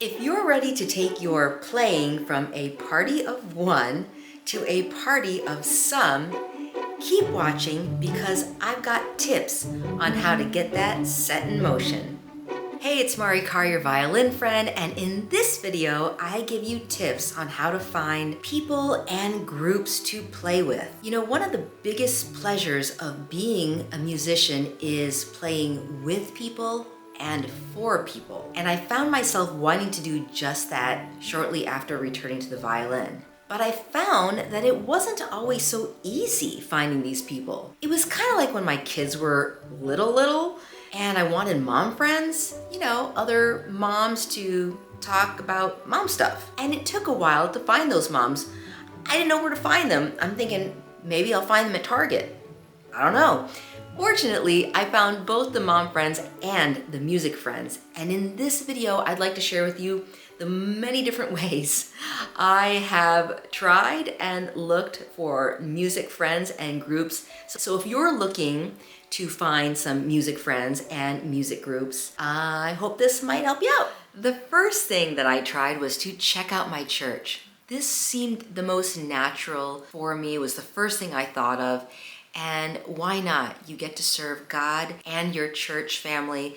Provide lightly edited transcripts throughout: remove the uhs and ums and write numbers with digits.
If you're ready to take your playing from a party of one to a party of some, keep watching because I've got tips on how to get that set in motion. Hey, it's Maricar, your violin friend, and in this video, I give you tips on how to find people and groups to play with. You know, one of the biggest pleasures of being a musician is playing with people and for people. And I found myself wanting to do just that shortly after returning to the violin. But I found that it wasn't always so easy finding these people. It was kind of like when my kids were little, and I wanted mom friends, you know, other moms to talk about mom stuff. And it took a while to find those moms. I didn't know where to find them. I'm thinking maybe I'll find them at Target. I don't know. Fortunately, I found both the mom friends and the music friends. And in this video, I'd like to share with you the many different ways I have tried and looked for music friends and groups. So if you're looking to find some music friends and music groups, I hope this might help you out. The first thing that I tried was to check out my church. This seemed the most natural for me. It was the first thing I thought of. And why not? You get to serve God and your church family.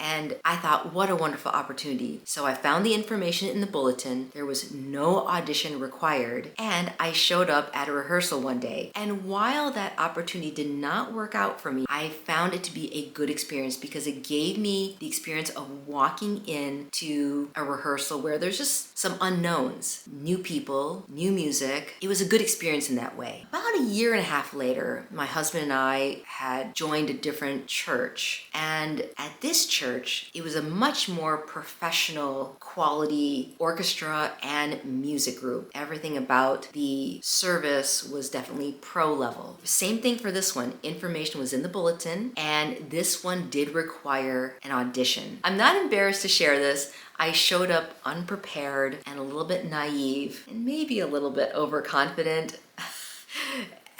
And I thought, what a wonderful opportunity. So I found the information in the bulletin. There was no audition required. And I showed up at a rehearsal one day. And while that opportunity did not work out for me, I found it to be a good experience because it gave me the experience of walking into a rehearsal where there's just some unknowns, new people, new music. It was a good experience in that way. About a year and a half later, my husband and I had joined a different church. And at this church, it was a much more professional quality orchestra and music group. Everything about the service was definitely pro level. Same thing for this one. Information was in the bulletin, and this one did require an audition. I'm not embarrassed to share this. I showed up unprepared and a little bit naive and maybe a little bit overconfident.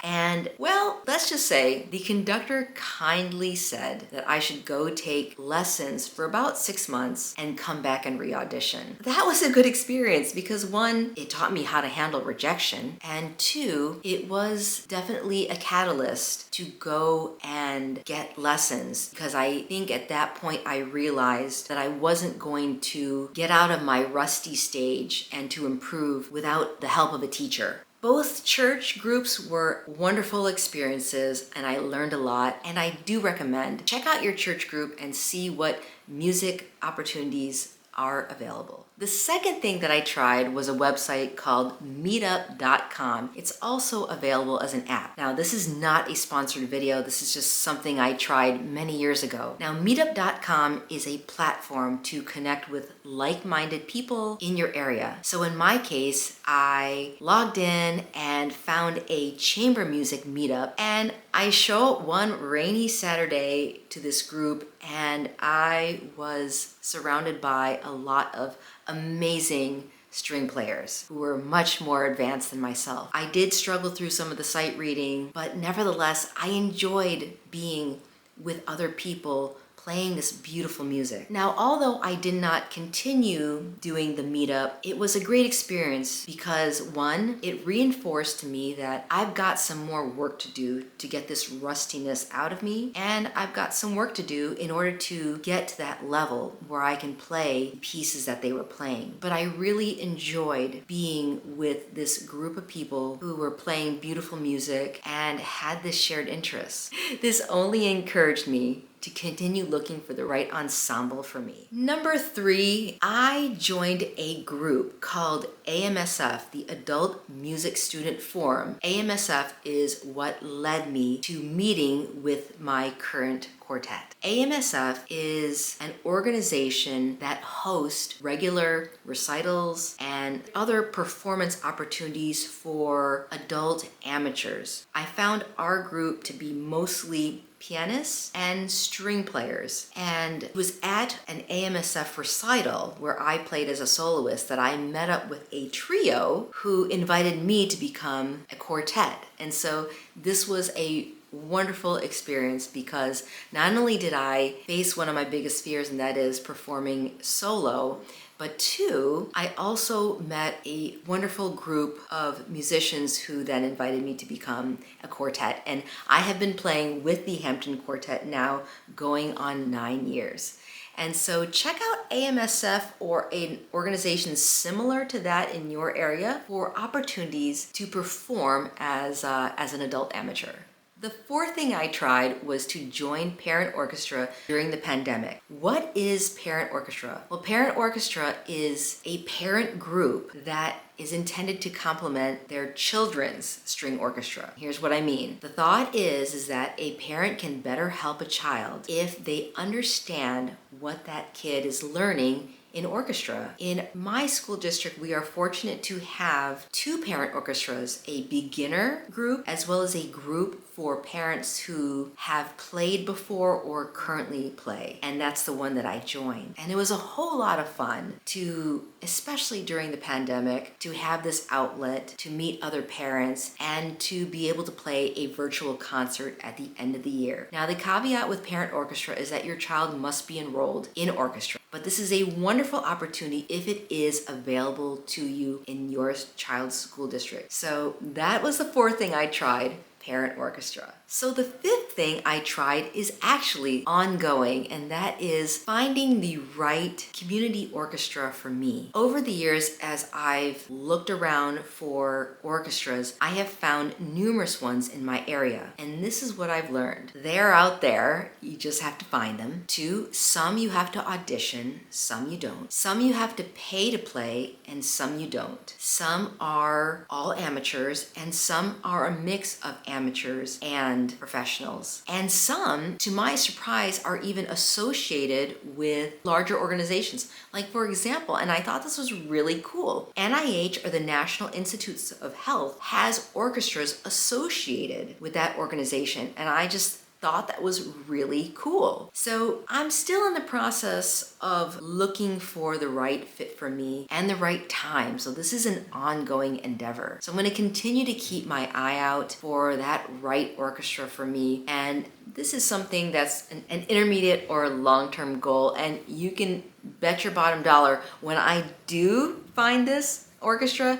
And well, let's just say the conductor kindly said that I should go take lessons for about 6 months and come back and re-audition. That was a good experience because one, it taught me how to handle rejection, and two, it was definitely a catalyst to go and get lessons because I think at that point I realized that I wasn't going to get out of my rusty stage and to improve without the help of a teacher. Both church groups were wonderful experiences and I learned a lot, and I do recommend check out your church group and see what music opportunities are available. The second thing that I tried was a website called meetup.com. It's also available as an app. Now, this is not a sponsored video. This is just something I tried many years ago. Now, meetup.com is a platform to connect with like-minded people in your area. So in my case, I logged in and found a chamber music meetup, and I show up one rainy Saturday to this group, and I was surrounded by a lot of amazing string players who were much more advanced than myself. I did struggle through some of the sight reading, but nevertheless, I enjoyed being with other people playing this beautiful music. Now, although I did not continue doing the meetup, it was a great experience because one, it reinforced to me that I've got some more work to do to get this rustiness out of me, and I've got some work to do in order to get to that level where I can play pieces that they were playing. But I really enjoyed being with this group of people who were playing beautiful music and had this shared interest. This only encouraged me to continue looking for the right ensemble for me. Number 3, I joined a group called AMSF, the Adult Music Student Forum. AMSF is what led me to meeting with my current quartet. AMSF is an organization that hosts regular recitals and other performance opportunities for adult amateurs. I found our group to be mostly pianists and string players. And it was at an AMSF recital where I played as a soloist that I met up with a trio who invited me to become a quartet. And so this was a wonderful experience because not only did I face one of my biggest fears, and that is performing solo, But two, I also met a wonderful group of musicians who then invited me to become a quartet. And I have been playing with the Hampton Quartet now going on 9 years. And so check out AMSF or an organization similar to that in your area for opportunities to perform as an adult amateur. The fourth thing I tried was to join Parent Orchestra during the pandemic. What is Parent Orchestra? Well, Parent Orchestra is a parent group that is intended to complement their children's string orchestra. Here's what I mean. The thought is that a parent can better help a child if they understand what that kid is learning in orchestra. In my school district, we are fortunate to have 2 parent orchestras, a beginner group as well as a group for parents who have played before or currently play. And that's the one that I joined. And it was a whole lot of fun to, especially during the pandemic, to have this outlet to meet other parents and to be able to play a virtual concert at the end of the year. Now, the caveat with parent orchestra is that your child must be enrolled in orchestra. But this is a wonderful opportunity if it is available to you in your child's school district. So that was the fourth thing I tried, Parent Orchestra. So the fifth thing I tried is actually ongoing, and that is finding the right community orchestra for me. Over the years, as I've looked around for orchestras, I have found numerous ones in my area, and this is what I've learned. They're out there, you just have to find them. 2, some you have to audition, some you don't. Some you have to pay to play, and some you don't. Some are all amateurs, and some are a mix of amateurs and professionals. And some, to my surprise, are even associated with larger organizations. Like, for example, and I thought this was really cool, NIH, or the National Institutes of Health, has orchestras associated with that organization. And I just thought that was really cool. So I'm still in the process of looking for the right fit for me and the right time. So this is an ongoing endeavor. So I'm going to continue to keep my eye out for that right orchestra for me. And this is something that's an intermediate or long-term goal. And you can bet your bottom dollar when I do find this orchestra,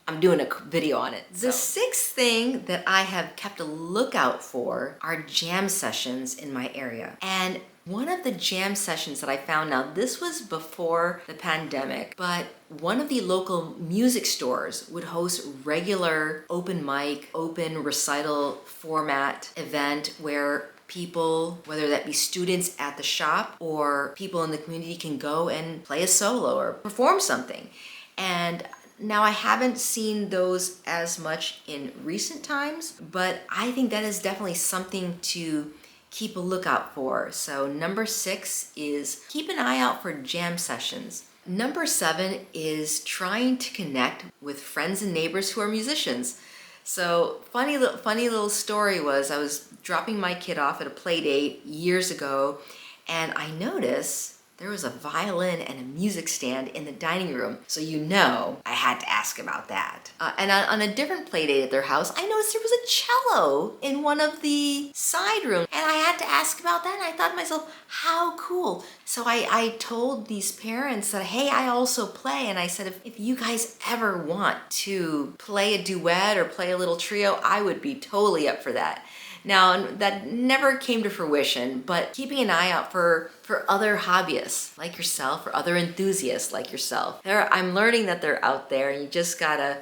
I'm doing a video on it. The sixth thing that I have kept a lookout for are jam sessions in my area. And one of the jam sessions that I found, now this was before the pandemic, but one of the local music stores would host regular open mic, open recital format event where people, whether that be students at the shop or people in the community, can go and play a solo or perform something. And now, I haven't seen those as much in recent times, but I think that is definitely something to keep a lookout for. So number 6 is keep an eye out for jam sessions. Number 7 is trying to connect with friends and neighbors who are musicians. So funny little story was I was dropping my kid off at a play date years ago, and I noticed there was a violin and a music stand in the dining room. So I had to ask about that. And on a different play date at their house, I noticed there was a cello in one of the side rooms. And I had to ask about that, and I thought to myself, how cool. So I told these parents that, hey, I also play. And I said, if you guys ever want to play a duet or play a little trio, I would be totally up for that. Now, that never came to fruition, but keeping an eye out for other hobbyists like yourself or other enthusiasts like yourself. I'm learning that they're out there, and you just gotta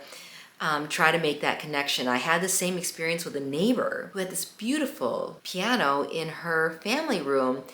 try to make that connection. I had the same experience with a neighbor who had this beautiful piano in her family room,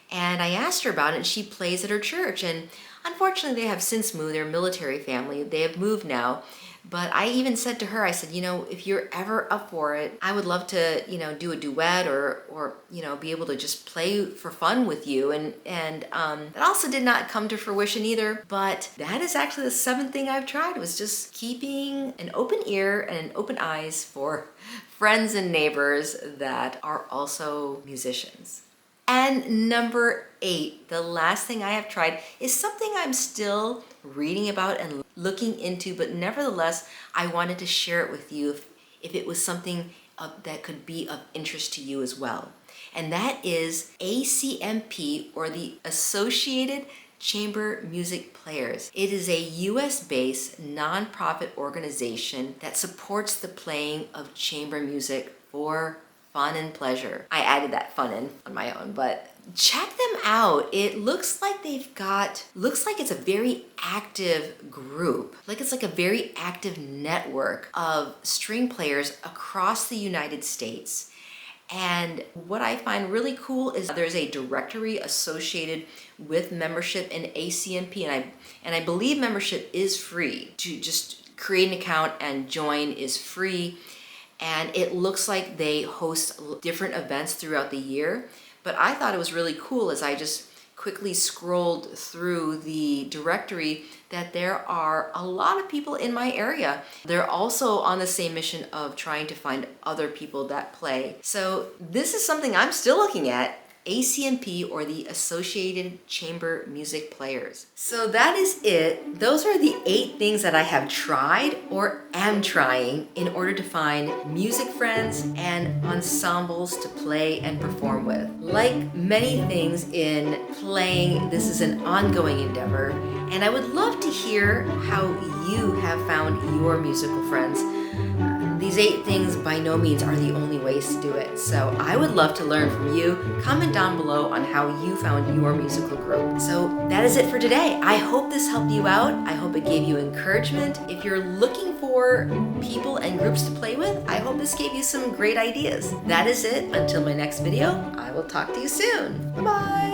and I asked her about it, and she plays at her church. And unfortunately, they have since moved. They're a military family. They have moved now. But I even said to her, I said, if you're ever up for it, I would love to, do a duet or be able to just play for fun with you. And that also did not come to fruition either. But that is actually the 7th thing I've tried, was just keeping an open ear and an open eyes for friends and neighbors that are also musicians. And number 8, the last thing I have tried, is something I'm still reading about and looking into, but nevertheless, I wanted to share it with you if it was something that could be of interest to you as well. And that is ACMP, or the Associated Chamber Music Players. It is a US-based nonprofit organization that supports the playing of chamber music for fun and pleasure. I added that fun in on my own, but check them out. It looks like it's a very active group. It's like a very active network of string players across the United States. And what I find really cool is there's a directory associated with membership in ACMP, and I believe membership is free. To just create an account and join is free. And it looks like they host different events throughout the year. But I thought it was really cool as I just quickly scrolled through the directory that there are a lot of people in my area. They're also on the same mission of trying to find other people that play. So this is something I'm still looking at, ACMP, or the Associated Chamber Music Players. So that is it. Those are the 8 things that I have tried or am trying in order to find music friends and ensembles to play and perform with. Like many things in playing, this is an ongoing endeavor, and I would love to hear how you have found your musical friends. These 8 things by no means are the only ways to do it, so I would love to learn from you. Comment down below on how you found your musical group. So that is it for today. I hope this helped you out. I hope it gave you encouragement. If you're looking for people and groups to play with, I hope this gave you some great ideas. That is it. Until my next video, I will talk to you soon. Bye-bye.